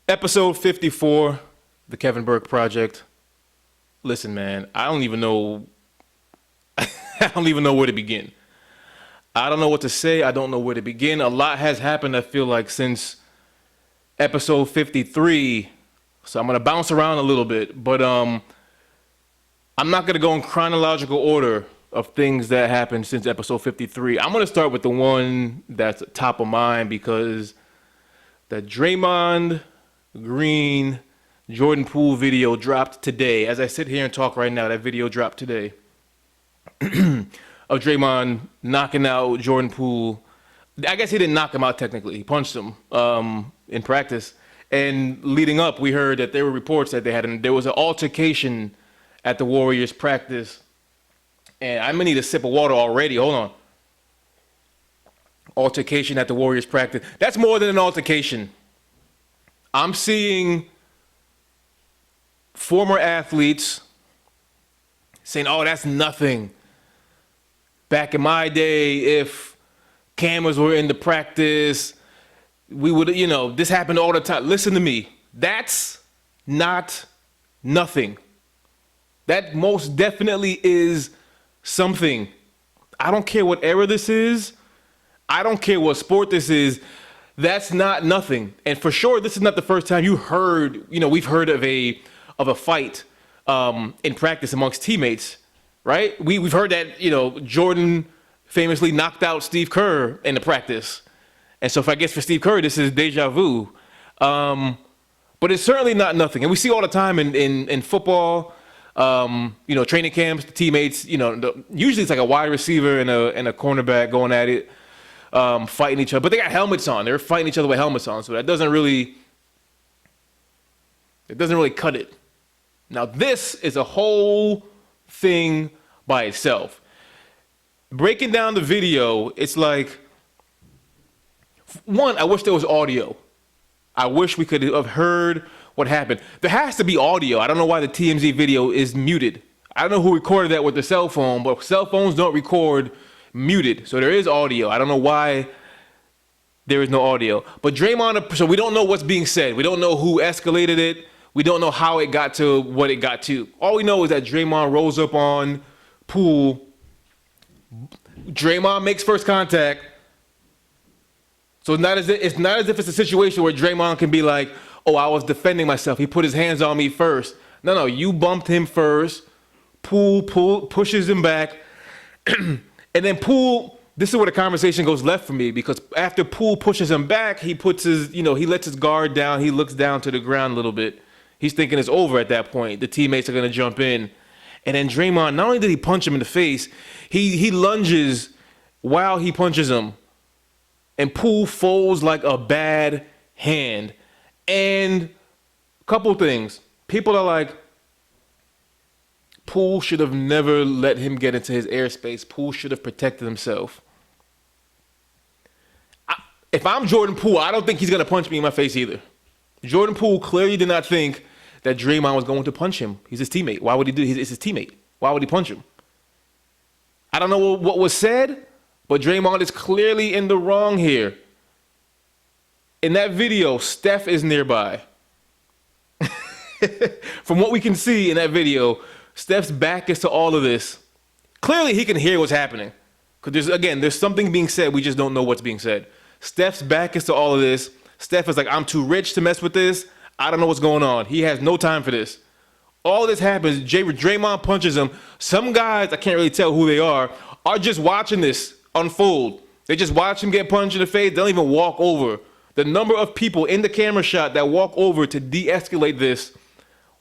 Episode 54, the Kevin Burke Project. Listen, man, I don't even know where to begin. I don't know what to say. I don't know where to begin. A lot has happened, I feel like, since episode 53. So I'm going to bounce around a little bit, but I'm not going to go in chronological order of things that happened since episode 53. I'm going to start with the one that's top of mind because the Draymond Green Jordan Poole video dropped today. As I sit here and talk right now, that video dropped today of Draymond knocking out Jordan Poole. I guess he didn't knock him out technically. He punched him in practice. And leading up, we heard that there were reports that there was an altercation at the Warriors practice. And I'm gonna need a sip of water already. Hold on. Altercation at the Warriors practice. That's more than an altercation. I'm seeing former athletes saying, oh, that's nothing. Back in my day, if cameras were in the practice, we would, this happened all the time. Listen to me. That's not nothing. That most definitely is something. I don't care what era this is. I don't care what sport this is. That's not nothing. And for sure, this is not the first time you heard, we've heard of a fight in practice amongst teammates, right? We've heard that, Jordan famously knocked out Steve Kerr in the practice. And so I guess for Steve Kerr, this is deja vu. But it's certainly not nothing. And we see all the time in football, training camps, the teammates, usually it's like a wide receiver and a cornerback going at it. Fighting each other, but they got helmets on. They're fighting each other with helmets on, so that doesn't really cut it. Now this is a whole thing by itself. Breaking down the video, it's like, one, I wish there was audio. I wish we could have heard what happened. There has to be audio. I don't know why the TMZ video is muted. I don't know who recorded that with the cell phone, but cell phones don't record muted, so there is audio. I don't know why there is no audio. But Draymond, so we don't know what's being said. We don't know who escalated it. We don't know how it got to what it got to. All we know is that Draymond rolls up on Poole. Draymond makes first contact. So it's not as if it's a situation where Draymond can be like, oh, I was defending myself. He put his hands on me first. No, you bumped him first. Poole pushes him back. And then Poole, this is where the conversation goes left for me, because after Poole pushes him back, he puts his, he lets his guard down. He looks down to the ground a little bit. He's thinking it's over at that point. The teammates are going to jump in. And then Draymond, not only did he punch him in the face, he lunges while he punches him. And Poole folds like a bad hand. And a couple things. People are like, Poole should have never let him get into his airspace. Poole should have protected himself. If I'm Jordan Poole, I don't think he's going to punch me in my face either. Jordan Poole clearly did not think that Draymond was going to punch him. He's his teammate. Why would he do it? It's his teammate. Why would he punch him? I don't know what was said, but Draymond is clearly in the wrong here. In that video, Steph is nearby. From what we can see in that video, Steph's back is to all of this. Clearly, he can hear what's happening. Because there's something being said. We just don't know what's being said. Steph's back is to all of this. Steph is like, I'm too rich to mess with this. I don't know what's going on. He has no time for this. All this happens. Draymond punches him. Some guys, I can't really tell who they are just watching this unfold. They just watch him get punched in the face. They don't even walk over. The number of people in the camera shot that walk over to de-escalate this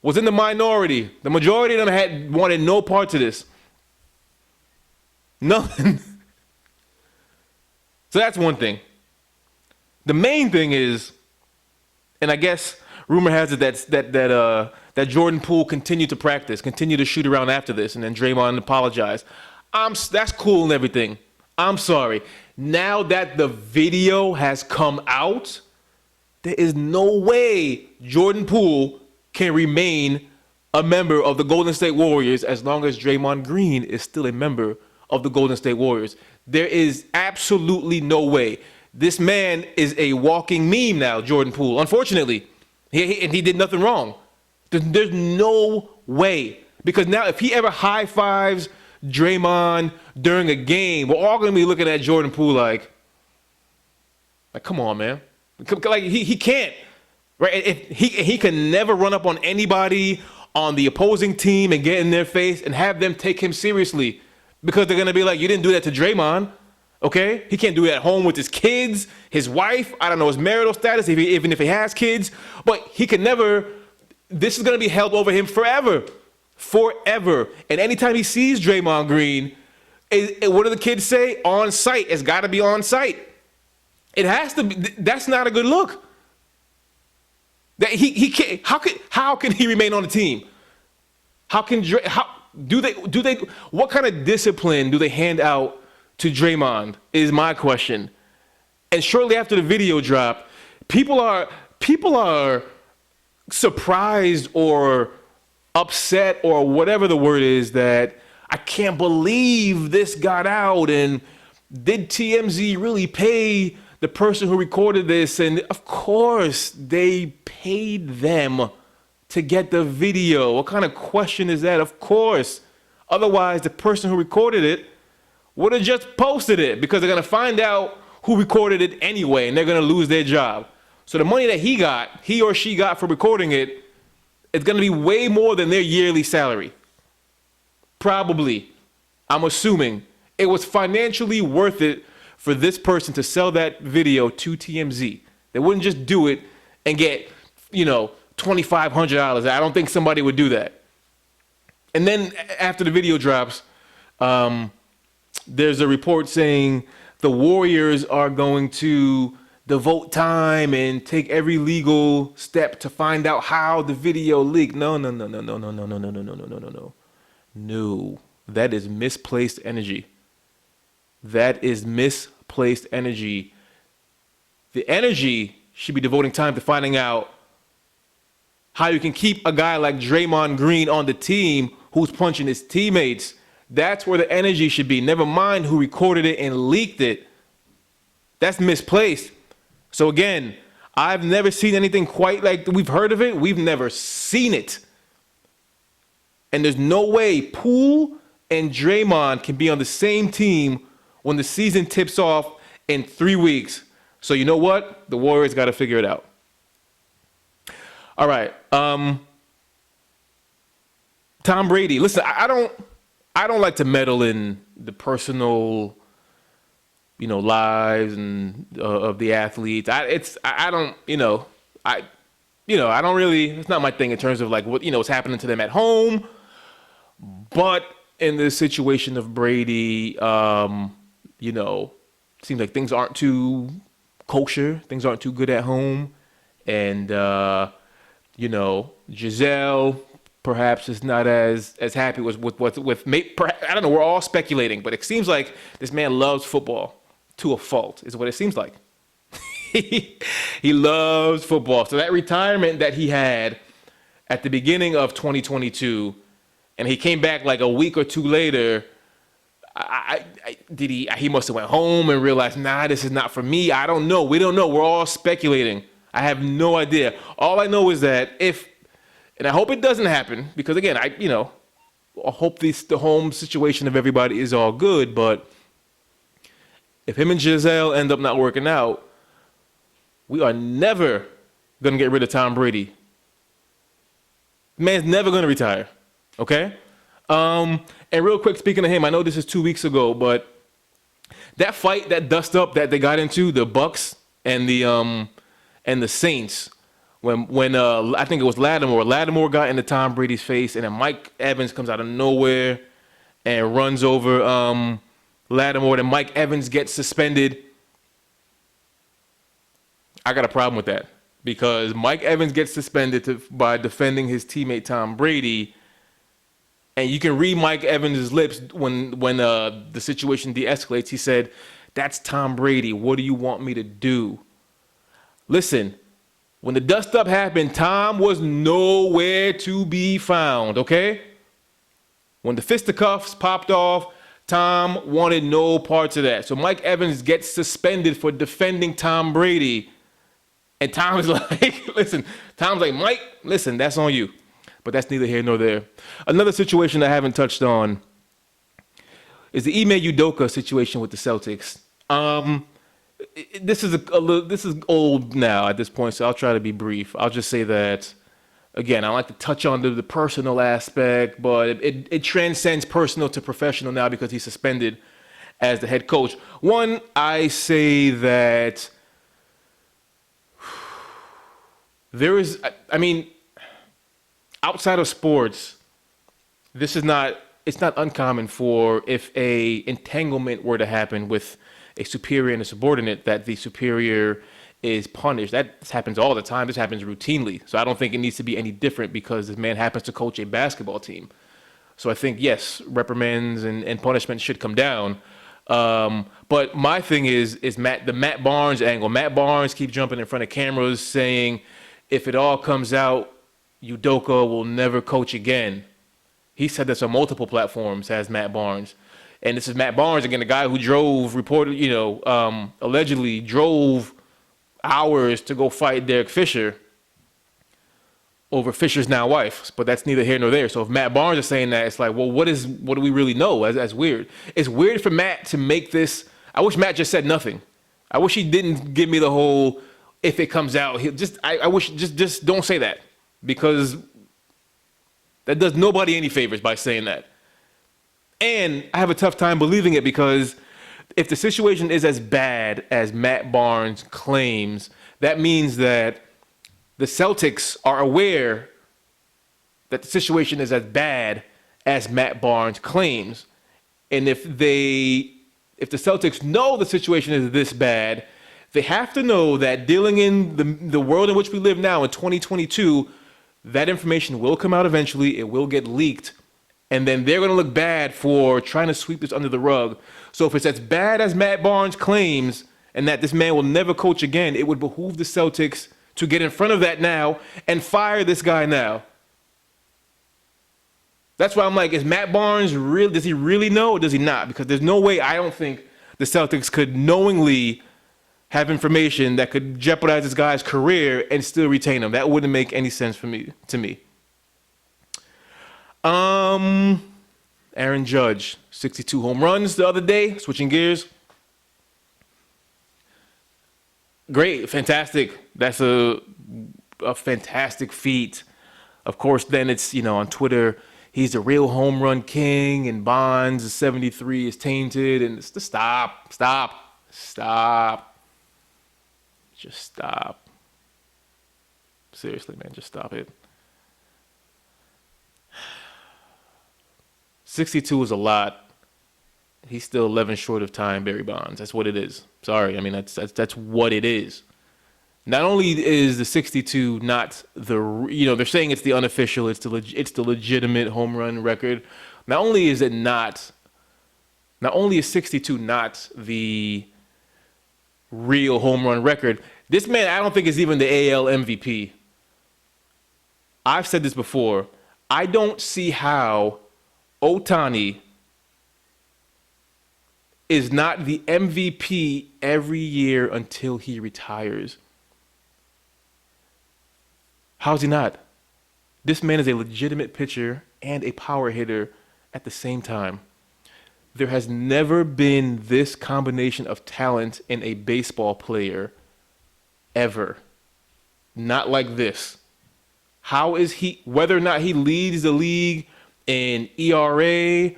was in the minority. The majority of them wanted no part to this. Nothing. So that's one thing. The main thing is, and I guess rumor has it that Jordan Poole continued to practice, continued to shoot around after this, and then Draymond apologized. That's cool and everything. I'm sorry. Now that the video has come out, there is no way Jordan Poole can remain a member of the Golden State Warriors as long as Draymond Green is still a member of the Golden State Warriors. There is absolutely no way. This man is a walking meme now, Jordan Poole. Unfortunately, And he did nothing wrong. There's no way. Because now if he ever high fives Draymond during a game, we're all going to be looking at Jordan Poole like come on, man. Like he can't. Right? If he can never run up on anybody on the opposing team and get in their face and have them take him seriously. Because they're going to be like, you didn't do that to Draymond. Okay? He can't do it at home with his kids, his wife. I don't know his marital status, even if he has kids. But he can never. This is going to be held over him forever. Forever. And anytime he sees Draymond Green, what do the kids say? On site. It's got to be on site. It has to be. That's not a good look. That he can't. How can he remain on the team? How do they? What kind of discipline do they hand out to Draymond? Is my question. And shortly after the video drop, people are surprised or upset or whatever the word is that I can't believe this got out, and did TMZ really pay the person who recorded this? And of course they paid them to get the video. What kind of question is that? Of course. Otherwise the person who recorded it would have just posted it, because they're going to find out who recorded it anyway and they're going to lose their job. So the money that he or she got for recording it, it's going to be way more than their yearly salary. Probably. I'm assuming it was financially worth it for this person to sell that video to TMZ. They wouldn't just do it and get, $2,500. I don't think somebody would do that. And then after the video drops, there's a report saying the Warriors are going to devote time and take every legal step to find out how the video leaked. No. No. That is misplaced energy. That is misplaced energy. The energy should be devoting time to finding out how you can keep a guy like Draymond Green on the team who's punching his teammates. That's where the energy should be. Never mind who recorded it and leaked it. That's misplaced. So again, I've never seen anything quite like we've heard of it. We've never seen it. And there's no way Poole and Draymond can be on the same team when the season tips off in 3 weeks. So you know what? The Warriors got to figure it out. All right. Tom Brady. Listen, I don't like to meddle in the personal, lives and of the athletes. I don't really. It's not my thing in terms of like what's happening to them at home. But in the situation of Brady, seems like things aren't too kosher. Things aren't too good at home, and Gisele perhaps is not as happy with I don't know. We're all speculating, but it seems like this man loves football to a fault, is what it seems like. He loves football. So that retirement that he had at the beginning of 2022, and he came back like a week or two later. He must have went home and realized, nah, this is not for me. I don't know. We don't know. We're all speculating. I have no idea. All I know is that and I hope it doesn't happen, because again, I hope the home situation of everybody is all good, but if him and Gisele end up not working out, we are never going to get rid of Tom Brady. The man's never going to retire. Okay? And real quick, speaking of him, I know this is 2 weeks ago, but that fight, that dust up that they got into, the Bucks and the Saints, when I think it was Lattimore got into Tom Brady's face, and then Mike Evans comes out of nowhere and runs over Lattimore, and Mike Evans gets suspended. I got a problem with that, because Mike Evans gets suspended by defending his teammate Tom Brady. And you can read Mike Evans' lips when the situation de-escalates. He said, "That's Tom Brady. What do you want me to do?" Listen, when the dust-up happened, Tom was nowhere to be found, okay? When the fisticuffs popped off, Tom wanted no parts of that. So Mike Evans gets suspended for defending Tom Brady. And Tom is like, listen, Tom's like, Mike, listen, that's on you. But that's neither here nor there. Another situation I haven't touched on is the Ime Udoka situation with the Celtics. This is old now at this point, so I'll try to be brief. I'll just say that, again, I like to touch on the personal aspect, but it transcends personal to professional now because he's suspended as the head coach. One, I say that there is, I mean, outside of sports, it's not uncommon for if a entanglement were to happen with a superior and a subordinate that the superior is punished. That happens all the time. This happens routinely. So I don't think it needs to be any different because this man happens to coach a basketball team. So I think, yes, reprimands and punishment should come down. But my thing is the Matt Barnes angle. Matt Barnes keeps jumping in front of cameras saying, if it all comes out, Udoka will never coach again. He said this on multiple platforms, has Matt Barnes. And this is Matt Barnes, again, the guy who allegedly drove hours to go fight Derek Fisher over Fisher's now wife. But that's neither here nor there. So if Matt Barnes is saying that, it's like, well, what do we really know? That's weird. It's weird for Matt to make this. I wish Matt just said nothing. I wish he didn't give me the whole, if it comes out, I wish just don't say that, because that does nobody any favors by saying that. And I have a tough time believing it, because if the situation is as bad as Matt Barnes claims, that means that the Celtics are aware that the situation is as bad as Matt Barnes claims. And if the Celtics know the situation is this bad, they have to know that dealing in the world in which we live now in 2022, that information will come out eventually. It will get leaked. And then they're going to look bad for trying to sweep this under the rug. So if it's as bad as Matt Barnes claims, and that this man will never coach again, it would behoove the Celtics to get in front of that now and fire this guy now. That's why I'm like, is Matt Barnes real? Does he really know or does he not? Because there's no way, I don't think the Celtics could knowingly have information that could jeopardize this guy's career and still retain him. That wouldn't make any sense to me. Aaron Judge, 62 home runs the other day, switching gears. Great, fantastic. That's a fantastic feat. Of course, then it's, on Twitter, he's the real home run king, and Bonds' 73 is tainted, and it's stop. Just stop. Seriously, man, just stop it. 62 is a lot. He's still 11 short of tying Barry Bonds. That's what it is. Sorry, I mean that's what it is. Not only is the 62 not they're saying it's the unofficial, it's the legitimate home run record. Not only is 62 not the real home run record, this man I don't think is even the AL MVP. I've said this before. I don't see how Ohtani is not the MVP every year until he retires. How's he not? This man is a legitimate pitcher and a power hitter at the same time. There has never been this combination of talent in a baseball player ever. Not like this. How is he, whether or not he leads the league in ERA,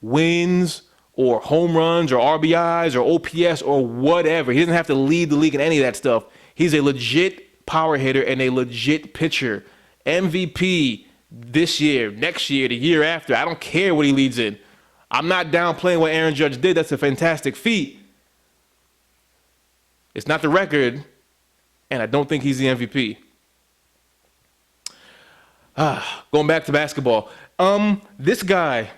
wins, or home runs, or RBIs, or OPS, or whatever. He doesn't have to lead the league in any of that stuff. He's a legit power hitter and a legit pitcher. MVP this year, next year, the year after. I don't care what he leads in. I'm not downplaying what Aaron Judge did. That's a fantastic feat. It's not the record, and I don't think he's the MVP. Going back to basketball. This guy,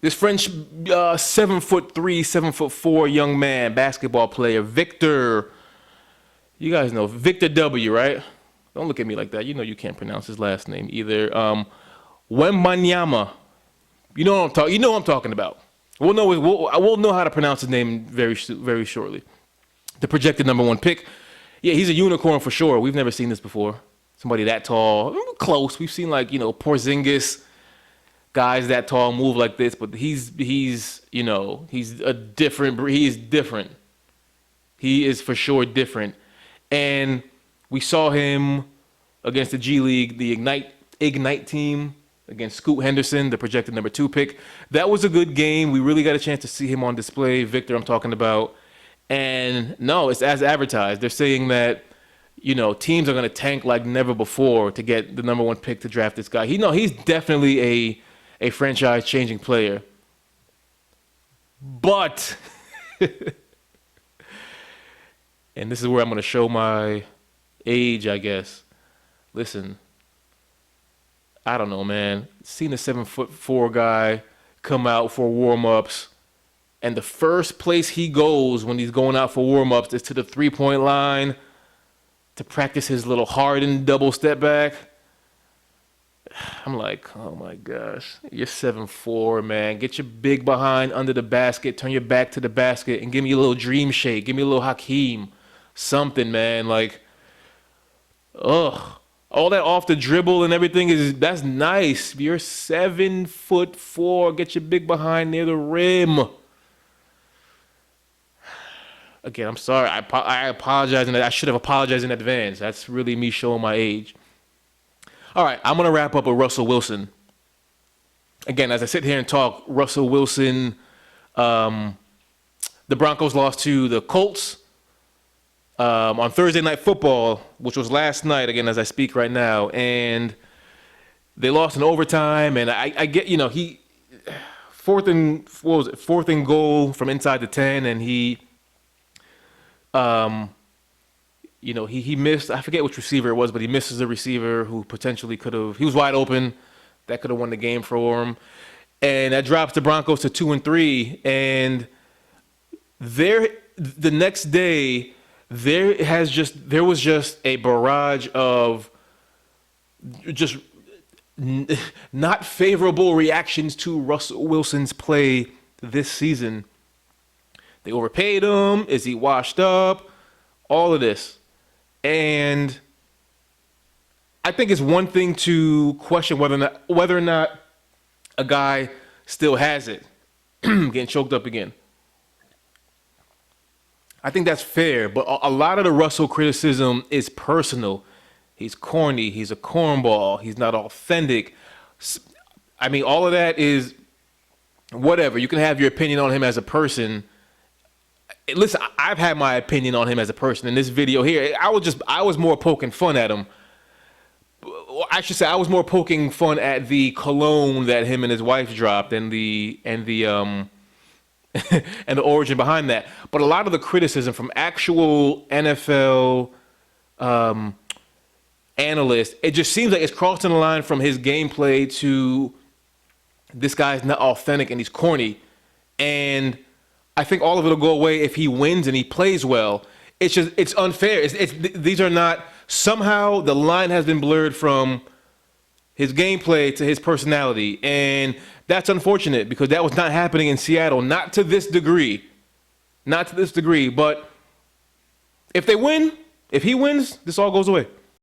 this French 7'3", 7'4" young man, basketball player, Victor. You guys know Victor W, right? Don't look at me like that. You know you can't pronounce his last name either. Wembanyama. You know what I'm talking about. We'll know how to pronounce his name very shortly. The projected number 1 pick Yeah, he's a unicorn for sure. We've never seen this before. Somebody that tall, close. We've seen like Porzingis, guys that tall move like this, but he's a different. He's different. He is for sure different, and we saw him against the G League, the Ignite team against Scoot Henderson, the projected number 2 pick. That was a good game. We really got a chance to see him on display. Victor, I'm talking about. And no, it's as advertised. They're saying that, teams are going to tank like never before to get the number 1 pick to draft this guy. He's definitely a franchise-changing player. But, and this is where I'm going to show my age, I guess. Listen, I don't know, man. Seen a 7'4" guy come out for warm-ups, and the first place he goes when he's going out for warm-ups is to the three-point line to practice his little Harden double step back. I'm like, oh my gosh, you're 7'4", man. Get your big behind under the basket, turn your back to the basket, and give me a little dream shake. Give me a little Hakeem. Something, man. Like, ugh. All that off the dribble and everything that's nice. You're 7'4". Get your big behind near the rim. Again, I'm sorry. I apologize, and I should have apologized in advance. That's really me showing my age. All right, I'm gonna wrap up with Russell Wilson. Again, as I sit here and talk, Russell Wilson. The Broncos lost to the Colts on Thursday Night Football, which was last night, again, as I speak right now, and they lost in overtime, and I get, he fourth and goal from inside the 10, and he missed, I forget which receiver it was, but he misses a receiver who potentially he was wide open, that could have won the game for him, and that drops the Broncos to 2-3, and the next day, there was just a barrage of just not favorable reactions to Russell Wilson's play this season. They overpaid him. Is he washed up? All of this. And I think it's one thing to question whether or not a guy still has it. Getting choked up again. I think that's fair, but a lot of the Russell criticism is personal. He's corny. He's a cornball. He's not authentic. I mean, all of that is whatever. You can have your opinion on him as a person. Listen, I've had my opinion on him as a person. In this video here, I was more poking fun at him. I should say I was more poking fun at the cologne that him and his wife dropped and the and the origin behind that. But a lot of the criticism from actual NFL analysts, it just seems like it's crossing the line from his gameplay to this guy's not authentic and he's corny. And I think all of it will go away if he wins and he plays well. It's unfair. These are not, somehow the line has been blurred from his gameplay to his personality. And that's unfortunate because that was not happening in Seattle. Not to this degree. Not to this degree. But if they win, if he wins, this all goes away.